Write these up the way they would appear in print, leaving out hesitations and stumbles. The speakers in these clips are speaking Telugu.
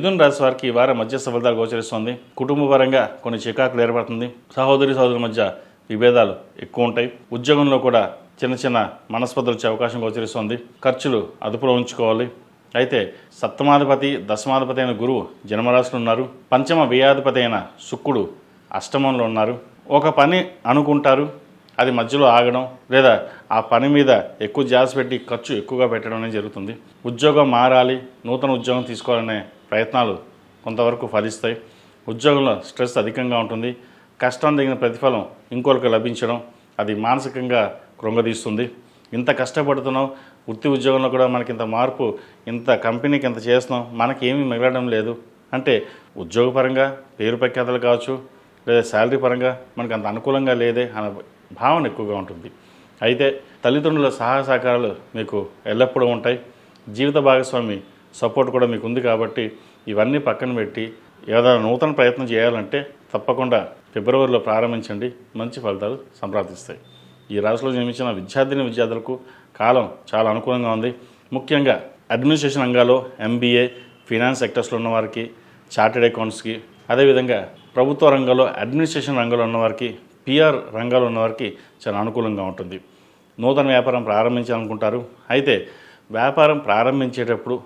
మిథున రాశి వారికి ఈ వారం మధ్య ఫలితాలు గోచరిస్తుంది. కుటుంబ పరంగా కొన్ని చికాకులు ఏర్పడుతుంది. సహోదరుల మధ్య విభేదాలు ఎక్కువ ఉంటాయి. ఉద్యోగంలో కూడా చిన్న చిన్న మనస్పర్ధలు వచ్చే అవకాశం గోచరిస్తుంది. ఖర్చులు అదుపులో ఉంచుకోవాలి. అయితే సప్తమాధిపతి దశమాధిపతి అయిన గురువు జన్మరాశిలో ఉన్నారు. పంచమ వ్యయాధిపతి అయిన శుక్రుడు అష్టమంలో ఉన్నారు. ఒక పని అనుకుంటారు, అది మధ్యలో ఆగడం లేదా ఆ పని మీద ఎక్కువ ధ్యాస పెట్టి ఖర్చు ఎక్కువగా పెట్టడం అనేది జరుగుతుంది. ఉద్యోగం మారాలి, నూతన ఉద్యోగం తీసుకోవాలనే ప్రయత్నాలు కొంతవరకు ఫలిస్తాయి. ఉద్యోగంలో స్ట్రెస్ అధికంగా ఉంటుంది. కష్టం తగిన ప్రతిఫలం ఇంకొకరికి లభించడం అది మానసికంగా కృంగదీస్తుంది. ఇంత కష్టపడుతున్నాం, వృత్తి ఉద్యోగంలో కూడా మనకి ఇంత మార్పు, ఇంత కంపెనీకి ఇంత చేస్తున్నాం, మనకి ఏమీ మిగలడం లేదు అంటే ఉద్యోగపరంగా పేరు ప్రఖ్యాతలు కావచ్చు లేదా శాలరీ పరంగా మనకు అంత అనుకూలంగా లేదే అన్న భావన ఎక్కువగా ఉంటుంది. అయితే తల్లిదండ్రుల సహాయ సహకారాలు మీకు ఎల్లప్పుడూ ఉంటాయి. జీవిత భాగస్వామి సపోర్ట్ కూడా మీకు ఉంది కాబట్టి ఇవన్నీ పక్కన పెట్టి ఏదైనా నూతన ప్రయత్నం చేయాలంటే తప్పకుండా ఫిబ్రవరిలో ప్రారంభించండి. మంచి ఫలితాలు సంప్రాప్తిస్తాయి. ఈ రాశిలో జన్మించిన విద్యార్థులకు కాలం చాలా అనుకూలంగా ఉంది. ముఖ్యంగా అడ్మినిస్ట్రేషన్ రంగాల్లో ఎంబీఏ, ఫినాన్స్ సెక్టర్స్లో ఉన్నవారికి, చార్టెడ్ అకౌంట్స్కి, అదేవిధంగా ప్రభుత్వ రంగంలో అడ్మినిస్ట్రేషన్ రంగంలో ఉన్నవారికి, పిఆర్ రంగాల్లో ఉన్నవారికి చాలా అనుకూలంగా ఉంటుంది. నూతన వ్యాపారం ప్రారంభించాలనుకుంటారు. అయితే వ్యాపారం ప్రారంభించేటప్పుడు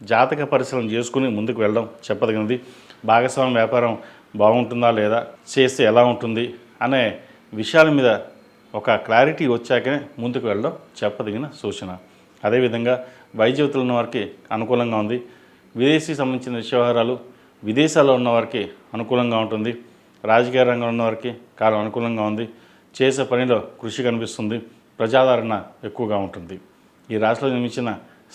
జాతక పరిశీలన చేసుకుని ముందుకు వెళ్ళడం చెప్పదగినది. భాగస్వామ్య వ్యాపారం బాగుంటుందా లేదా, చేస్తే ఎలా ఉంటుంది అనే విషయాల మీద ఒక క్లారిటీ వచ్చాకనే ముందుకు వెళ్ళడం చెప్పదగిన సూచన. అదేవిధంగా వైద్యులు ఉన్న వారికి అనుకూలంగా ఉంది. విదేశీ సంబంధించిన వ్యవహారాలు, విదేశాల్లో ఉన్నవారికి అనుకూలంగా ఉంటుంది. రాజకీయ రంగంలో ఉన్నవారికి కాలం అనుకూలంగా ఉంది. చేసే పనిలో కృషి కనిపిస్తుంది. ప్రజాదరణ ఎక్కువగా ఉంటుంది. ఈ రాశిలో జన్మించిన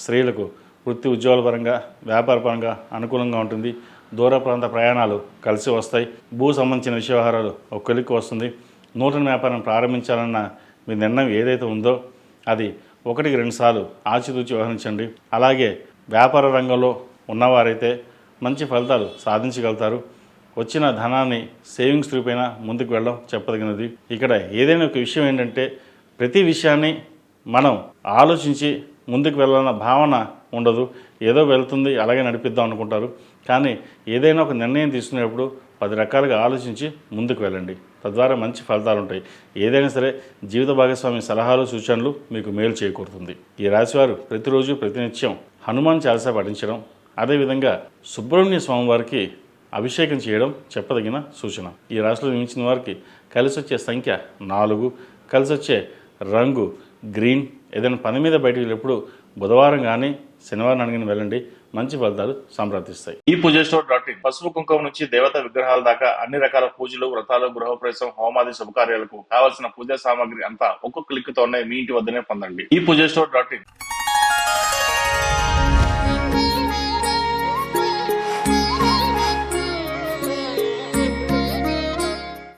స్త్రీలకు వృత్తి ఉద్యోగాల పరంగా, వ్యాపార పరంగా అనుకూలంగా ఉంటుంది. దూర ప్రాంత ప్రయాణాలు కలిసి వస్తాయి. భూ సంబంధించిన వ్యవహారాలు ఒక కొలిక్కి వస్తుంది. నూతన వ్యాపారం ప్రారంభించాలన్న మీ నిర్ణయం ఏదైతే ఉందో అది 1-2 సార్లు ఆచితూచి వ్యవహరించండి. అలాగే వ్యాపార రంగంలో ఉన్నవారైతే మంచి ఫలితాలు సాధించగలుగుతారు. వచ్చిన ధనాన్ని సేవింగ్స్ రూపేణ ముందుకు వెళ్ళడం చెప్పదగినది. ఇక్కడ ఏదైనా ఒక విషయం ఏంటంటే ప్రతి విషయాన్ని మనం ఆలోచించి ముందుకు వెళ్ళాలన్న భావన ఉండదు. ఏదో వెళ్తుంది అలాగే నడిపిద్దాం అనుకుంటారు. కానీ ఏదైనా ఒక నిర్ణయం తీసుకునేటప్పుడు 10 రకాలుగా ఆలోచించి ముందుకు వెళ్ళండి. తద్వారా మంచి ఫలితాలు ఉంటాయి. ఏదైనా సరే జీవిత భాగస్వామి సలహాలు, సూచనలు మీకు మేలు చేకూరుతుంది. ఈ రాశివారు ప్రతిరోజు ప్రతినిత్యం హనుమాన్ చాలీసా పఠించడం, అదేవిధంగా సుబ్రహ్మణ్య స్వామి వారికి అభిషేకం చేయడం చెప్పదగిన సూచన. ఈ రాశిలో జన్మించిన వారికి కలిసి వచ్చే సంఖ్య 4, కలిసి వచ్చే రంగు గ్రీన్. ఏదైనా పని మీద బయటకు వెళ్ళినప్పుడు బుధవారం కానీ శనివారం అడిగిన వెళ్ళండి. మంచి ఫలితాలు సంప్రాప్తిస్తాయి. ఈ పూజస్టోర్.in పసుపు కుంకుమ నుంచి దేవతా విగ్రహాల దాకా అన్ని రకాల పూజలు, వ్రతాలు, గృహప్రవేశం, హోమాది శుభకార్యాలకు కావాల్సిన పూజా సామాగ్రి అంతా ఒక్కొక్క క్లిక్ తోనే మీ ఇంటి వద్దనే పొందండి. ఈ పూజస్టోర్.in